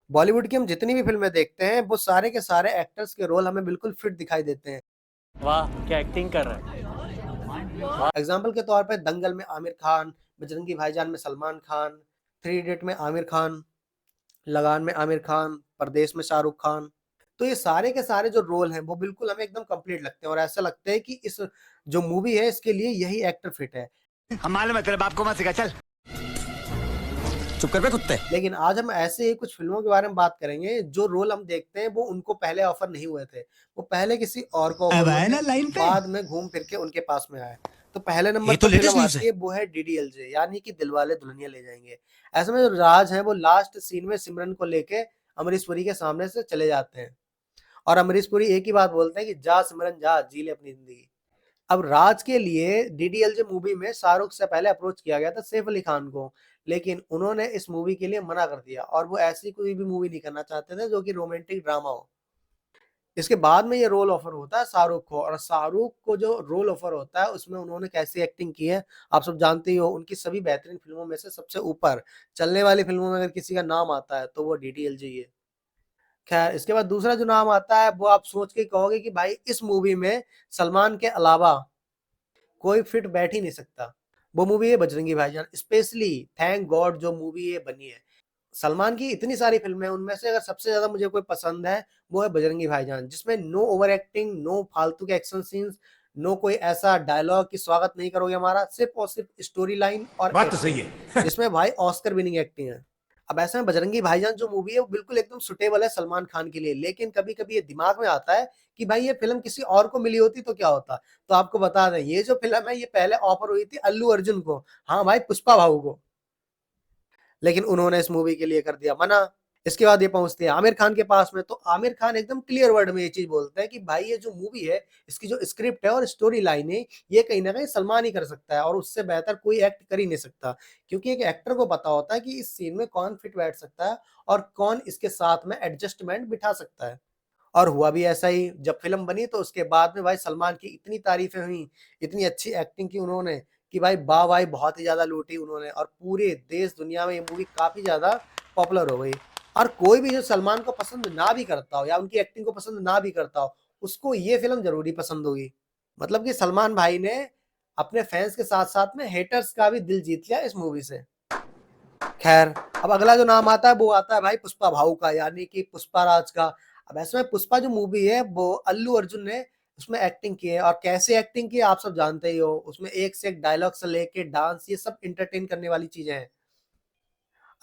बॉलीवुड की हम जितनी भी फ़िल्में देखते हैं, वो सारे के सारे एक्टर्स के रोल हमें बिल्कुल फिट दिखाई देते हैं। वाह! क्या एक्टिंग कर रहा है। वाह! एग्ज़ाम्पल के तौर पे दंगल में आमिर खान, बजरंगी भाईजान में सलमान खान, थ्री इडियट में आमिर खान, लगान में आमिर खान, परदेस में शाहरुख खान। तो ये सारे के सारे जो रोल हैं, वो बिल्कुल हमें एकदम कंप्लीट लगते हैं और ऐसा लगता है कि इस जो मूवी है, इसके लिए यही एक्टर फिट है। हम मालूम है तेरे बाप को मत सिखा चल। चुप कर बे कुत्ते। लेकिन आज हम ऐसे ही कुछ फ़िल्मों के बारे में बात करेंगे, जो रोल हम देखते हैं वो उनको पहले ऑफ़र नहीं हुए थे। वो पहले किसी और को ऑफ़र अब हुए आए थे, ना लाइन पे। बाद में घूम फिर के उनके पास में आए। तो पहले नंबर ये तो पर लेटेस्ट फ़िल्म न्यूज़ आती है। है वो है डीडीएलजे यानी कि दिलवाले दुल्हनिया ले जाएँगे। ऐसे में जो राज हैं वो लास्ट सीन में सिमरन को लेके अमरीश पुरी के सामने से चले जाते हैं और अमरीश पुरी एक ही बात बोलते हैं कि जा सिमरन जा, जी ले अपनी ज़िंदगी। अब राज के लिए डीडीएलजे मूवी में शाहरुख से पहले अप्रोच किया गया था सैफ अली खान को, लेकिन उन्होंने इस मूवी के लिए मना कर दिया और वो ऐसी कोई भी मूवी नहीं करना चाहते थे जो कि रोमांटिक ड्रामा हो। इसके बाद में ये रोल ऑफर होता है शाहरुख को और शाहरुख को जो रोल ऑफर होता है उसमें उन्होंने कैसी एक्टिंग की है, आप सब जानते ही हो। उनकी सभी बेहतरीन फ़िल्मों में से सबसे ऊपर चलने वाली फ़िल्मों में अगर किसी का नाम आता है तो वो डीडीएलजे ही है। खैर इसके बाद दूसरा जो नाम आता है वो आप सोच के कहोगे कि भाई इस मूवी में सलमान के अलावा कोई फिट बैठ ही नहीं सकता। वो मूवी है बजरंगी भाईजान, स्पेशली थैंक गॉड जो मूवी ये बनी है। सलमान की इतनी सारी फ़िल्में हैं, उनमें से अगर सबसे ज़्यादा मुझे कोई पसंद है, वो है बजरंगी भाईजान, जिसमें नो ओवर एक्टिंग, नो फालतू के एक्शन सीन्स, नो कोई ऐसा डायलॉग कि स्वागत नहीं करोगे हमारा, सिर्फ़ और सिर्फ़ स्टोरी लाइन और बात तो सही एक्टिंग, है। जिसमें भाई ऑस्कर विनिंग एक्टिंग है। अब ऐसे में बजरंगी भाईजान जो मूवी है, वो बिल्कुल एकदम सूटेबल है सलमान खान के लिए, लेकिन कभी-कभी ये दिमाग में आता है कि भाई ये फ़िल्म किसी और को मिली होती तो क्या होता? तो आपको बता दें, ये जो फ़िल्म है, ये पहले ऑफ़र हुई थी अल्लू अर्जुन को, हाँ भाई पुष्पा भाऊ को। लेकिन उन्होंने इस मूवी के लिए कर दिया मना। इसके बाद ये पहुँचती है आमिर खान के पास में, तो आमिर खान एकदम क्लियर वर्ड में ये चीज़ बोलते हैं कि भाई ये जो मूवी है, इसकी जो स्क्रिप्ट है और स्टोरी लाइन है, ये कहीं न कहीं सलमान ही कर सकता है और उससे बेहतर कोई एक्ट कर ही नहीं सकता। क्योंकि एक एक्टर को पता होता है कि इस सीन में कौन फिट बैठ सकता है और कौन इसके साथ में एडजस्टमेंट बिठा सकता है। और हुआ भी ऐसा ही, जब फ़िल्म बनी तो उसके बाद में भाई सलमान की इतनी तारीफ़ें हुई, इतनी अच्छी एक्टिंग की उन्होंने कि भाई वाह-वाही बहुत ही ज़्यादा लूटी उन्होंने और पूरे देश दुनिया में ये मूवी काफ़ी ज़्यादा पॉपुलर हो गई। और कोई भी जो सलमान को पसंद ना भी करता हो या उनकी एक्टिंग को पसंद ना भी करता हो, उसको ये फ़िल्म ज़रूर ही पसंद होगी। मतलब कि सलमान भाई ने अपने फैन्स के साथ-साथ में हेटर्स का भी दिल जीत लिया इस मूवी से। खैर, अब अगला जो नाम आता है वो आता है भाई पुष्पा भाऊ का यानी कि पुष्पाराज का। अब ऐसे में पुष्पा जो मूवी है वो अल्लू अर्जुन ने उसमें एक्टिंग की है और कैसे एक्टिंग की है आप सब जानते ही हो। उसमें एक से एक डायलॉग से लेके डांस ये सब एंटरटेन करने वाली चीज़ें हैं।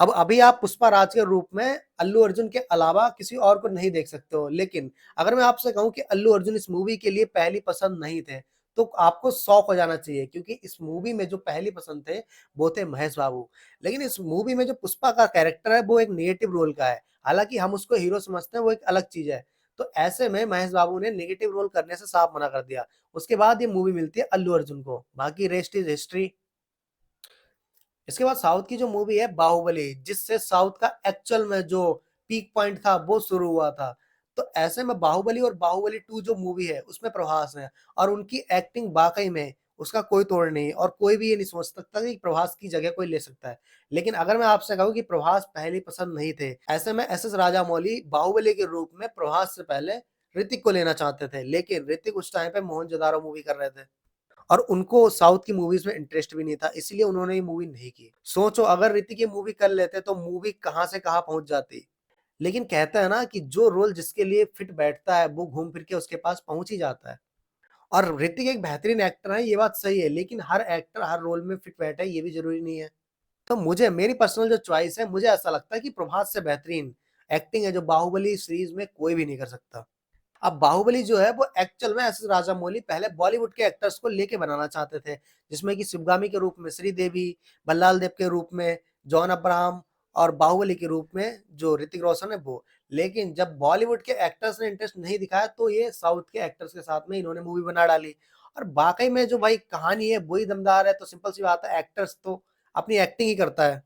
अब अभी आप पुष्पाराज के रूप में अल्लू अर्जुन के अलावा किसी और को नहीं देख सकते हो। लेकिन अगर मैं आपसे कहूँ कि अल्लू अर्जुन इस मूवी के लिए पहली पसंद नहीं थे, तो आपको शॉक हो जाना चाहिए क्योंकि इस मूवी में जो पहली पसंद थे, वो थे महेश बाबू। लेकिन इस मूवी में जो पुष्पा का कैरेक्टर है, वो एक नेगेटिव रोल का है। हालाँकि हम उसको हीरो समझते हैं, वो एक अलग चीज़ है। तो ऐसे में महेश बाबू ने नेगेटिव रोल करने से साफ मना कर दिया। उसके बाद ये मूवी मिलती है अल्लू अर्जुन को। बाकी रेस्ट इज़ हिस्ट्री। इसके बाद साउथ की जो मूवी है बाहुबली, जिससे साउथ का एक्चुअल में जो पीक पॉइंट था वो शुरू हुआ था। तो ऐसे में बाहुबली और बाहुबली 2 जो मूवी है उसमें प्रभास है और उनकी एक्टिंग वाक़ई में उसका कोई तोड़ नहीं और कोई भी ये नहीं सोच सकता कि प्रभास की जगह कोई ले सकता है। लेकिन अगर मैं आपसे कहूँ कि प्रभास पहली पसंद नहीं थे, ऐसे में एस एस राजामौली बाहुबली के रूप में प्रभास से पहले ऋतिक को लेना चाहते थे, लेकिन ऋतिक उस टाइम पे मोहनजोदारो मूवी कर रहे थे। और उनको साउथ की मूवीज़ में इंटरेस्ट भी नहीं था, इसलिए उन्होंने ये मूवी नहीं की। सोचो अगर ऋतिक ये मूवी कर लेते तो मूवी कहाँ से कहाँ पहुँच जाती। लेकिन कहते हैं ना कि जो रोल जिसके लिए फिट बैठता है, वो घूम फिर के उसके पास पहुँच ही जाता है। और ऋतिक एक बेहतरीन एक्टर है, ये बात सही है, लेकिन हर एक्टर हर रोल में फिट बैठे ये भी ज़रूरी नहीं है। तो मुझे मेरी पर्सनल जो चॉइस है, मुझे ऐसा लगता है कि प्रभास से बेहतरीन एक्टिंग है जो बाहुबली सीरीज़ में कोई भी नहीं कर सकता। अब बाहुबली जो है वो एक्चुअल में एस एस राजामौली पहले बॉलीवुड के एक्टर्स को लेके बनाना चाहते थे, जिसमें कि शिवगामी के रूप में श्रीदेवी, बल्लाल देव के रूप में जॉन अब्राहम और बाहुबली के रूप में जो ऋतिक रोशन है वो। लेकिन जब बॉलीवुड के एक्टर्स ने इंटरेस्ट नहीं दिखाया तो ये साउथ के एक्टर्स के साथ में इन्होंने मूवी बना डाली। और वाक़ई में जो भाई कहानी है वही दमदार है, तो सिंपल सी बात है एक्टर्स तो अपनी एक्टिंग ही करता है।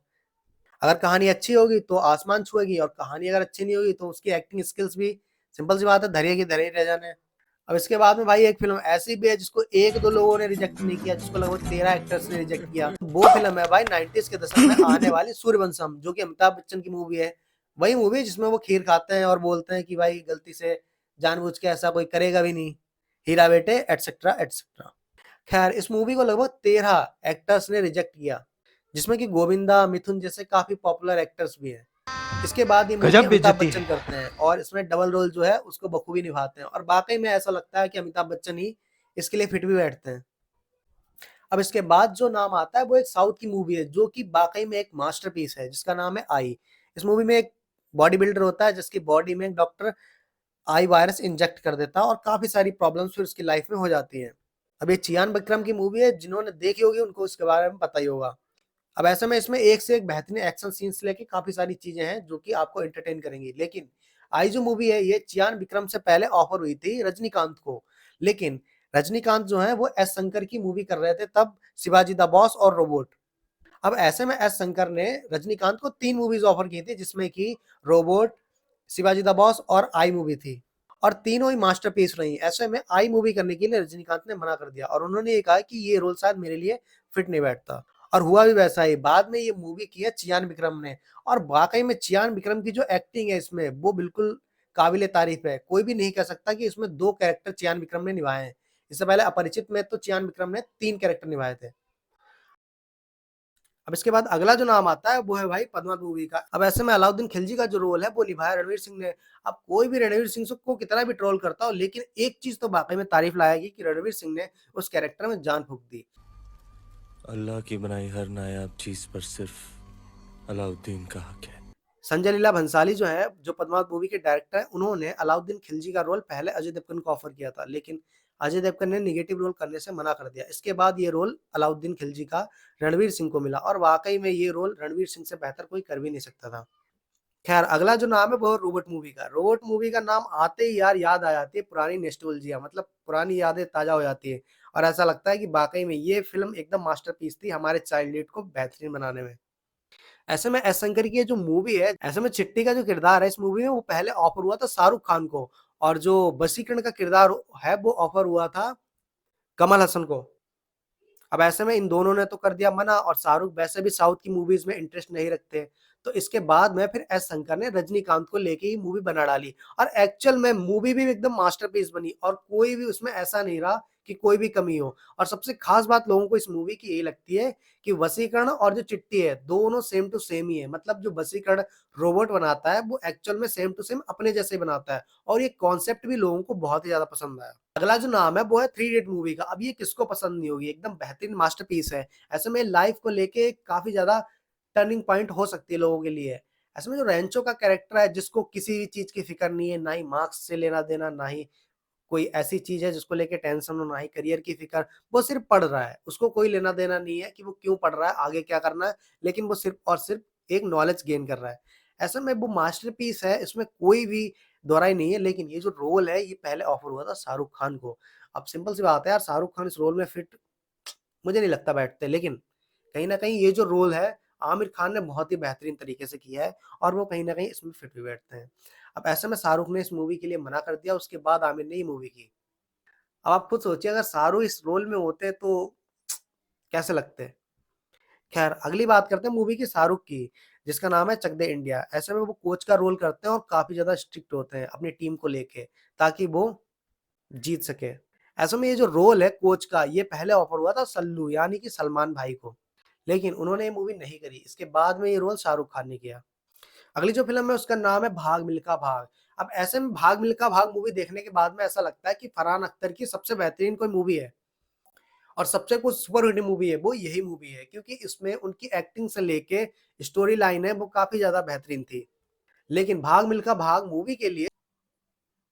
अगर कहानी अच्छी होगी तो आसमान छुएगी और कहानी अगर अच्छी नहीं होगी तो उसकी एक्टिंग स्किल्स भी सिंपल सी बात है धरे की धरे ही रह जाने हैं। अब इसके बाद में भाई एक फ़िल्म ऐसी भी है जिसको 1-2 लोगों ने रिजेक्ट नहीं किया, जिसको लगभग 13 एक्टर्स ने रिजेक्ट किया। वो फ़िल्म है भाई 90s के दशक में आने वाली सूर्यवंशम जो कि अमिताभ बच्चन की मूवी है। वही मूवी है जिसमें वो खीर खाते हैं और बोलते हैं कि भाई गलती से जानबूझ के ऐसा कोई करेगा भी नहीं, हीरा बेटे एटसेट्रा, एटसेट्रा। खैर इस मूवी को लगभग 13 एक्टर्स ने रिजेक्ट किया, जिसमें कि गोविंदा, मिथुन जैसे काफ़ी पॉपुलर एक्टर्स भी हैं। इसके बाद ये मूवी गजब अमिताभ बेइज्जती बच्चन है। करते हैं और इसमें डबल रोल जो है उसको बखूबी निभाते हैं और वाक़ई में ऐसा लगता है कि अमिताभ बच्चन ही इसके लिए फिट भी बैठते हैं। अब इसके बाद जो नाम आता है वो एक साउथ की मूवी है जो कि वाक़ई में एक मास्टरपीस है जिसका नाम है आई। इस मूवी में एक बॉडी बिल्डर होता है जिसकी बॉडी में एक डॉक्टर आई वायरस इंजेक्ट कर देता है और काफ़ी सारी प्रॉब्लम्स फिर उसकी लाइफ में हो जाती हैं। अब ये चियान विक्रम की मूवी है, जिन्होंने देखी होगी उनको इसके बारे में पता ही होगा। अब ऐसे में इसमें एक से एक बेहतरीन एक्शन सीन्स से लेके काफ़ी सारी चीज़ें हैं जो कि आपको एंटरटेन करेंगी। लेकिन आई जो मूवी है ये चियान विक्रम से पहले ऑफर हुई थी रजनीकांत को। लेकिन रजनीकांत जो है वो एस शंकर की मूवी कर रहे थे तब, शिवाजी द बॉस और रोबोट। अब ऐसे में एस शंकर ने रजनीकांत को 3 मूवीज़ ऑफर की थी जिसमें कि रोबोट, शिवाजी द बॉस और आई मूवी थी और तीनों ही मास्टरपीस रही। ऐसे में आई मूवी करने के लिए रजनीकांत ने मना कर दिया और उन्होंने ये कहा कि ये रोल शायद मेरे लिए फिट नहीं बैठता और हुआ भी वैसा ही। बाद में ये मूवी की है चियान विक्रम ने और वाक़ई में चियान विक्रम की जो एक्टिंग है इसमें वो बिल्कुल काबिल तारीफ़ है। कोई भी नहीं कह सकता कि इसमें 2 कैरेक्टर चियान विक्रम ने निभाए हैं। इससे पहले अपरिचित में तो चियान विक्रम ने 3 कैरेक्टर निभाए थे। अब इसके बाद अगला जो नाम आता है वो है भाई पद्मावत मूवी का। अब ऐसे में अलाउद्दीन खिलजी का जो रोल है वो निभाया रणवीर सिंह ने। अब कोई भी रणवीर सिंह को कितना भी ट्रोल करता हो लेकिन एक चीज़ तो वाक़ई में तारीफ़ लाएगी कि रणवीर सिंह ने उस कैरेक्टर में जान फूँक दी। अल्लाह की बनाई हर नायाब चीज पर सिर्फ अलाउद्दीन का हक है। संजय लीला भंसाली जो है, जो पद्मावत मूवी के डायरेक्टर हैं, उन्होंने अलाउद्दीन खिलजी का रोल पहले अजय देवगन को ऑफर किया था, लेकिन अजय देवगन ने नेगेटिव रोल करने से मना कर दिया। इसके बाद ये रोल अलाउद्दीन खिलजी का रणवीर सिंह को मिला और वाक़ई में ये रोल रणवीर सिंह से बेहतर कोई कर भी नहीं सकता था। खैर अगला जो नाम है वो है रोबोट मूवी का। रोबोट मूवी का नाम आते ही यार याद आ जाती है पुरानी नॉस्टैल्जिया, मतलब पुरानी यादें ताज़ा हो जाती है और ऐसा लगता है कि वाक़ई में ये फ़िल्म एकदम मास्टरपीस थी हमारे चाइल्डहुड को बेहतरीन बनाने में। ऐसे में एस शंकर की ये जो मूवी है, ऐसे में चिट्टी का जो किरदार है इस मूवी में वो पहले ऑफर हुआ था शाहरुख खान को और जो वसीकरण का किरदार है वो ऑफर हुआ था कमल हसन को। अब ऐसे में इन दोनों ने तो कर दिया मना और शाहरुख वैसे भी साउथ की मूवीज़ में इंटरेस्ट नहीं रखते। तो इसके बाद में फिर एस शंकर ने रजनीकांत को लेके ही मूवी बना डाली और एक्चुअल में मूवी भी एकदम मास्टरपीस बनी और कोई भी उसमें ऐसा नहीं रहा कि कोई भी कमी हो। और सबसे खास बात लोगों को इस मूवी की यही लगती है कि वसीकरण और जो चिट्टी है दोनों सेम टू सेम ही है। मतलब जो वसीकरण रोबोट बनाता है वो एक्चुअल में सेम टू सेम अपने जैसे ही बनाता है और ये कॉन्सेप्ट भी लोगों को बहुत ही ज़्यादा पसंद आया। अगला जो नाम है वो है थ्री इडियट मूवी का। अब ये किसको पसंद नहीं होगी, एकदम बेहतरीन मास्टरपीस है। ऐसे में लाइफ को लेके काफ़ी ज़्यादा टर्निंग पॉइंट हो सकती है लोगों के लिए। ऐसे में जो रेंचो का कैरेक्टर है जिसको किसी भी चीज़ की फ़िक्र नहीं है, ना ही मार्क्स से लेना-देना, ना ही कोई ऐसी चीज़ है जिसको लेके टेंशन हो, ना ही करियर की फ़िक्र, वो सिर्फ़ पढ़ रहा है। उसको कोई लेना-देना नहीं है कि वो क्यों पढ़ रहा है, आगे क्या करना है, लेकिन वो सिर्फ़ और सिर्फ़ एक नॉलेज गेन कर रहा है। ऐसे में वो मास्टरपीस है, इसमें कोई भी दोहराई नहीं है, लेकिन ये जो रोल है ये पहले ऑफ़र हुआ था शाहरुख खान को। अब सिंपल सी बात है यार, शाहरुख खान इस रोल में फिट मुझे नहीं लगता बैठते, लेकिन कहीं न कहीं ये जो रोल है आमिर खान ने बहुत ही बेहतरीन तरीके से किया है और वो कहीं न कहीं इसमें फिट भी बैठते हैं। अब ऐसे में शाहरुख ने इस मूवी के लिए मना कर दिया, उसके बाद आमिर ने ये मूवी की। अब आप खुद सोचिए अगर शाहरुख इस रोल में होते तो कैसे लगते? खैर अगली बात करते हैं मूवी की शाहरुख की, जिसका नाम है चक दे इंडिया। ऐसे में वो कोच का रोल करते हैं और काफ़ी ज़्यादा स्ट्रिक्ट होते हैं अपनी टीम को लेके, ताकि वो जीत सके। ऐसे में ये जो रोल है कोच का, ये पहले ऑफर हुआ था सल्लू यानी कि सलमान भाई को, लेकिन उन्होंने ये मूवी नहीं करी। इसके बाद में ये रोल शाहरुख खान ने किया। अगली जो फ़िल्म है उसका नाम है भाग मिल्खा भाग। अब ऐसे में भाग मिल्खा भाग मूवी देखने के बाद में ऐसा लगता है कि फरहान अख्तर की सबसे बेहतरीन कोई मूवी है और सबसे कुछ सुपर हिट मूवी है वो यही मूवी है, क्योंकि इसमें उनकी एक्टिंग से लेके स्टोरी लाइन है वो काफ़ी ज़्यादा बेहतरीन थी। लेकिन भाग मिल्खा भाग मूवी के लिए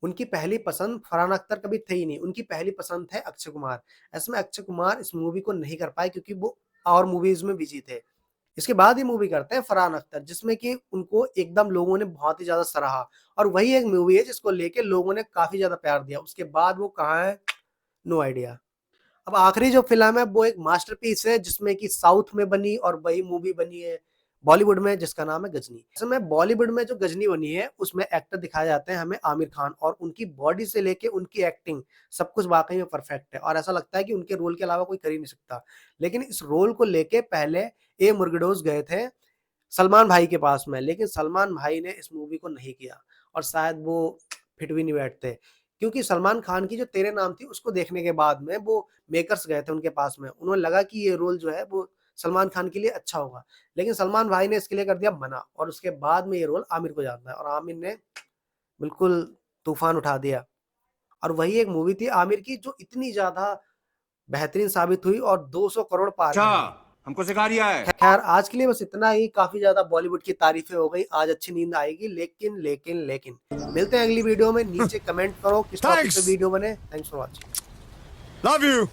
उनकी पहली पसंद फरहान अख्तर कभी थे ही नहीं, उनकी पहली पसंद थे अक्षय कुमार। ऐसे में अक्षय कुमार इस मूवी को नहीं कर पाए क्योंकि वो और मूवीज़ में बिज़ी थे। इसके बाद ये मूवी करते हैं फरहान अख्तर, जिसमें कि उनको एकदम लोगों ने बहुत ही ज़्यादा सराहा और वही एक मूवी है जिसको लेके लोगों ने काफ़ी ज़्यादा प्यार दिया। उसके बाद वो कहाँ है? No idea. अब आखिरी जो फ़िल्म है वो एक मास्टरपीस है जिसमें कि साउथ में बनी और वही मूवी बनी है बॉलीवुड में, जिसका नाम है गजनी। असल में बॉलीवुड में जो गजनी बनी है उसमें एक्टर दिखाए जाते हैं हमें आमिर खान और उनकी बॉडी से लेके उनकी एक्टिंग सब कुछ वाक़ई में परफेक्ट है और ऐसा लगता है कि उनके रोल के अलावा कोई कर ही नहीं सकता। लेकिन इस रोल को लेके पहले ए मुर्गडोस गए थे सलमान भाई के पास में, लेकिन सलमान भाई ने इस मूवी को नहीं किया और शायद वो फिट भी नहीं बैठते। क्योंकि सलमान खान की जो तेरे नाम थी उसको देखने के बाद में वो मेकर्स गए थे उनके पास में। उन्हें लगा कि ये रोल जो है वो सलमान खान के लिए अच्छा होगा। लेकिन सलमान भाई ने इसके लिए कर दिया मना और उसके बाद में ये रोल आमिर को जाता है और आमिर ने बिल्कुल तूफान उठा दिया। और वही एक मूवी थी आमिर की जो इतनी ज़्यादा बेहतरीन साबित हुई और 200 करोड़ पार कर गई। हमको सिखा रिया है। खैर आज के लिए बस इतना ही। काफ़ी ज़्यादा बॉलीवुड की तारीफ़ें हो गई। आज अच्छी नींद आएगी, लेकिन मिलते हैं अगली वीडियो में। नीचे कमेंट करो किस टॉपिक पे Thanks. वीडियो बने। Thanks for watching. Love you.